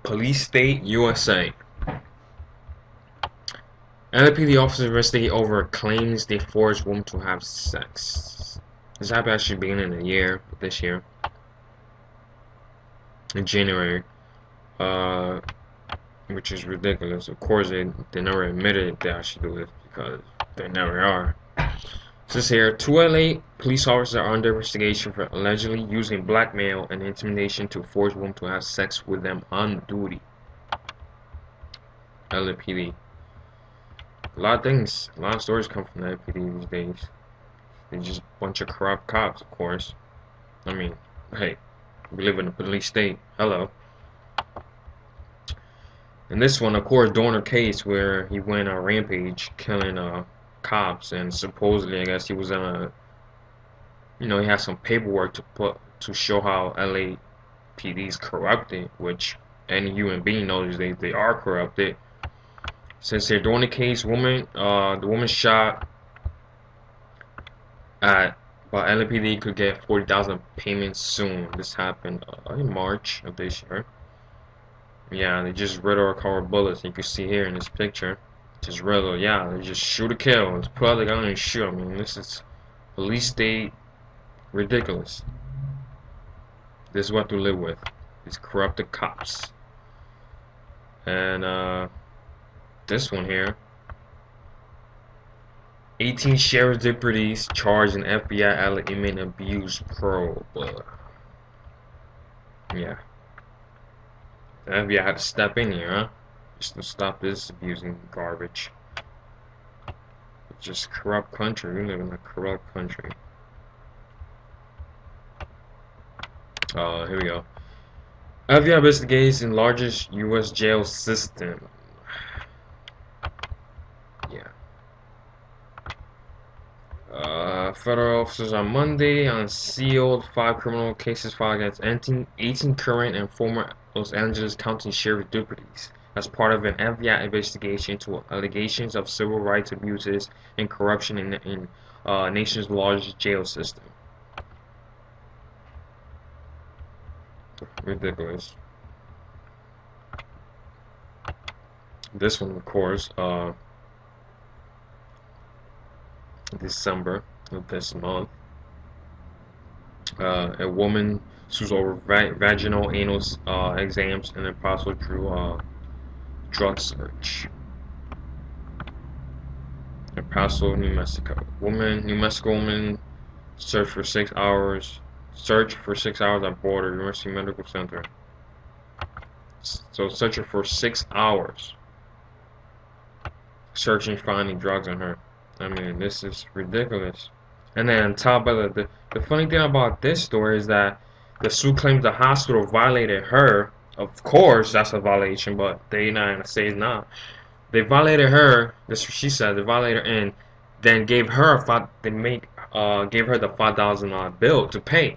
Police State, USA. LAPD officers investigate over claims they forced women to have sex. This happened actually beginning of the year, this year, in January, uh, which is ridiculous. Of course, they never admitted they actually do it because they never are. It says here, two LA police officers are under investigation for allegedly using blackmail and intimidation to force women to have sex with them on duty. LAPD. A lot of things, a lot of stories come from the LAPD these days. They're just a bunch of corrupt cops, of course. I mean, hey, we live in a police state. Hello. And this one, of course, Dorner case where he went on a rampage, killing cops, and supposedly, I guess he was on a, he had some paperwork to show how LAPD is corrupted, which any human being knows they are corrupted. Since here, during the case, the woman shot at, but LAPD could get 40,000 payments soon. This happened in March of this year. Yeah, they just rid her car with bullets. You can see here in this picture, just rid her. Yeah, they just shoot a kill. It's pull out the gun and shoot. I mean, this is police state ridiculous. This is what to live with. These corrupted cops. And this one here. 18 sheriff's deputies charged in FBI alleged abuse probe. Yeah. The FBI had to step in here, huh? Just to stop this abusing garbage. It's just corrupt country. We live in a corrupt country. Here we go. FBI investigates in largest U.S. jail system. Yeah. Federal officers on Monday unsealed 5 criminal cases filed against 18 current and former Los Angeles County Sheriff deputies as part of an FBI investigation into allegations of civil rights abuses and corruption in nation's largest jail system. Ridiculous. This one, of course, December of this month. A woman sues over vaginal anal exams and impossible through drug search. El Paso, New Mexico. New Mexico woman searched for 6 hours. Search for 6 hours at Boulder University Medical Center. So searching for 6 hours. Searching, finding drugs on her. I mean, this is ridiculous. And then on top of the funny thing about this story is that the Sue claims the hospital violated her. Of course, that's a violation, but they not gonna say it's not. They violated her. That's what she said. They violated her and then gave her gave her the $5,000 bill to pay.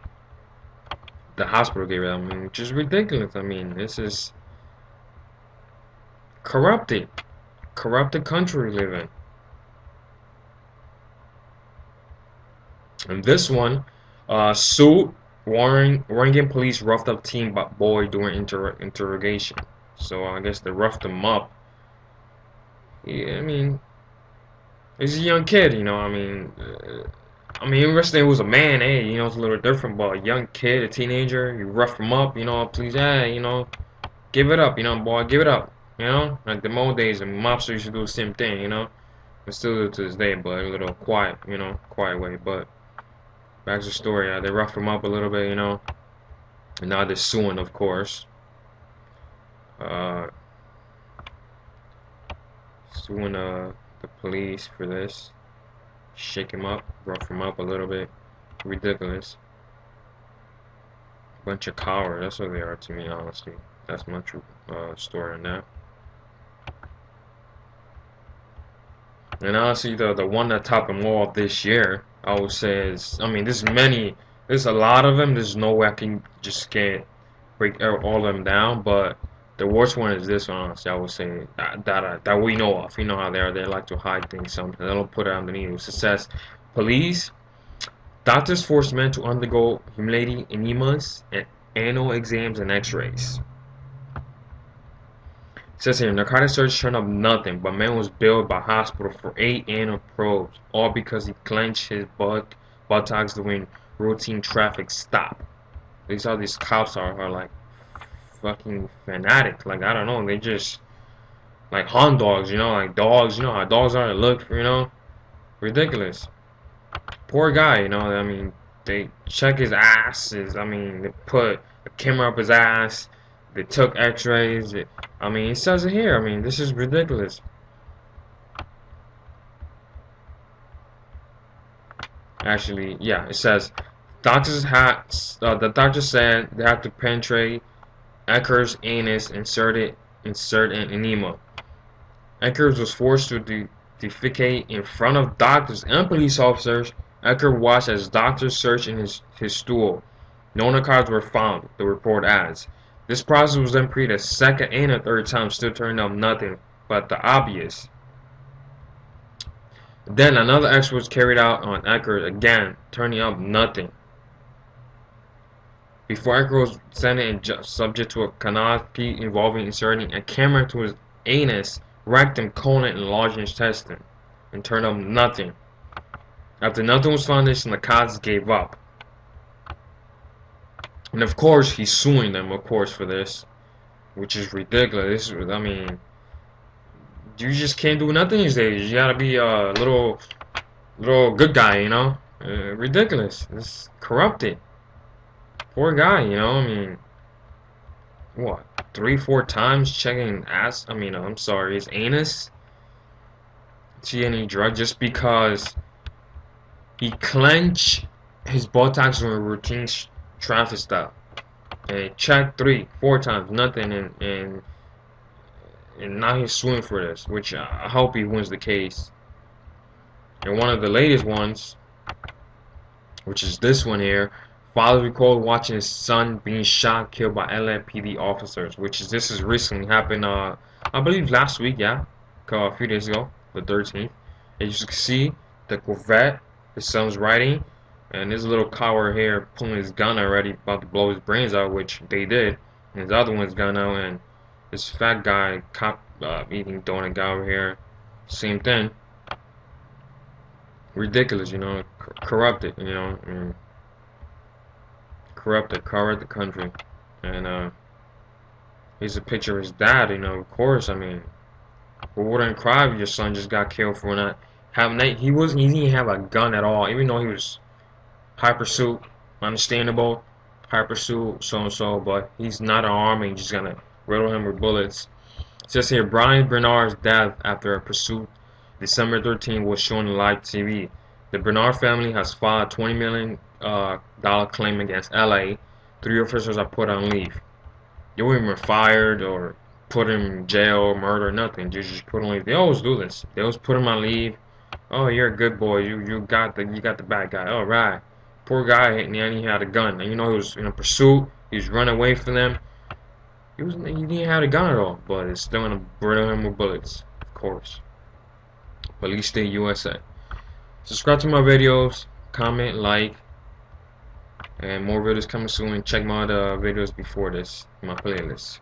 The hospital gave her that, I mean, which is ridiculous. I mean, this is corrupted country we live in. And this one, sued Oregon police roughed up teen boy during interrogation. So I guess they roughed him up. Yeah, I mean, he's a young kid, I mean, interesting. It was a man, hey, it's a little different. But a young kid, a teenager, you rough him up, please, hey, give it up, boy, give it up, Like the old days, and mobsters used to do the same thing, and still do to this day, but a little quiet, quiet way, but. Back to the story, they roughed him up a little bit, and now they're suing, of course. Suing the police for this. Shake him up, rough him up a little bit. Ridiculous. Bunch of cowards, that's what they are to me, honestly. That's my true story on that. And honestly, the one that topped them all this year, I would say is, there's a lot of them. There's no way I can just break all of them down. But the worst one is this one, honestly. I would say that we know of. You know how they are. They like to hide things. Something they don't put it underneath. It says, police, doctors force men to undergo humiliating enemas and anal exams and X-rays. says here, narcotic search turned up nothing, but man was billed by hospital for 8 anal probes, all because he clenched his buttocks during routine traffic stop. These all these cops are like fucking fanatic. Like, I don't know, they just like hound dogs, you know, like dogs, you know how dogs are to look, you know, ridiculous. Poor guy, you know. I mean, they check his asses. I mean, they put a camera up his ass. They took X-rays. I mean, it says it here. I mean, this is ridiculous. Actually, yeah, it says the doctor said they have to penetrate Ecker's anus, insert an enema. Eckers was forced to defecate in front of doctors and police officers. Ecker watched as doctors searched in his stool. No narcotics were found, the report adds. This process was then repeated a second and a third time, still turning up nothing but the obvious. Then another X was carried out on Ecker again, turning up nothing. Before Ecker was sent and subject to a colonoscopy involving inserting a camera to his anus, rectum, colon, and large intestine, and turned up nothing. After nothing was found, the narcotics gave up. And of course, he's suing them, of course, for this, which is ridiculous. I mean, you just can't do nothing these days. You gotta be a little good guy, you know? Ridiculous. It's corrupted. Poor guy, you know? I mean, what? 3-4 times checking ass? I mean, I'm sorry, his anus? See any drug just because he clenched his buttocks during a routine traffic stop. And checked 3-4 times, nothing, and now he's suing for this, which I hope he wins the case. And one of the latest ones, which is this one here, father recalled watching his son being shot, killed by LAPD officers, this has recently happened, I believe last week, yeah, a few days ago, the 13th. As you can see, the Corvette, his son's riding, and this little coward here pulling his gun already, about to blow his brains out, which they did. And his other one's gun out, and this fat guy, cop eating donut guy over here, same thing. Ridiculous, you know, corrupted, you know, corrupt the country. And here's a picture of his dad, you know, of course. I mean, who wouldn't cry if your son just got killed for not having that? He didn't have a gun at all, even though he was high pursuit, understandable, high pursuit, so and so, but he's not an army, just gonna riddle him with bullets. It says here, Brian Bernard's death after a pursuit December 13 was shown on live TV. The Bernard family has filed a $20 million claim against LA. 3 officers are put on leave. They weren't even fired or put in jail, murder, nothing. They just put on leave. They always do this. They always put him on leave. Oh, you're a good boy. You got the bad guy. All right. Poor guy, and he had a gun. And you know he was in a pursuit. He was running away from them. He didn't have a gun at all, but it's still gonna riddle him with bullets, of course. Police State USA. Subscribe to my videos, comment, like, and more videos coming soon. Check my other videos before this in my playlist.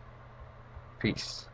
Peace.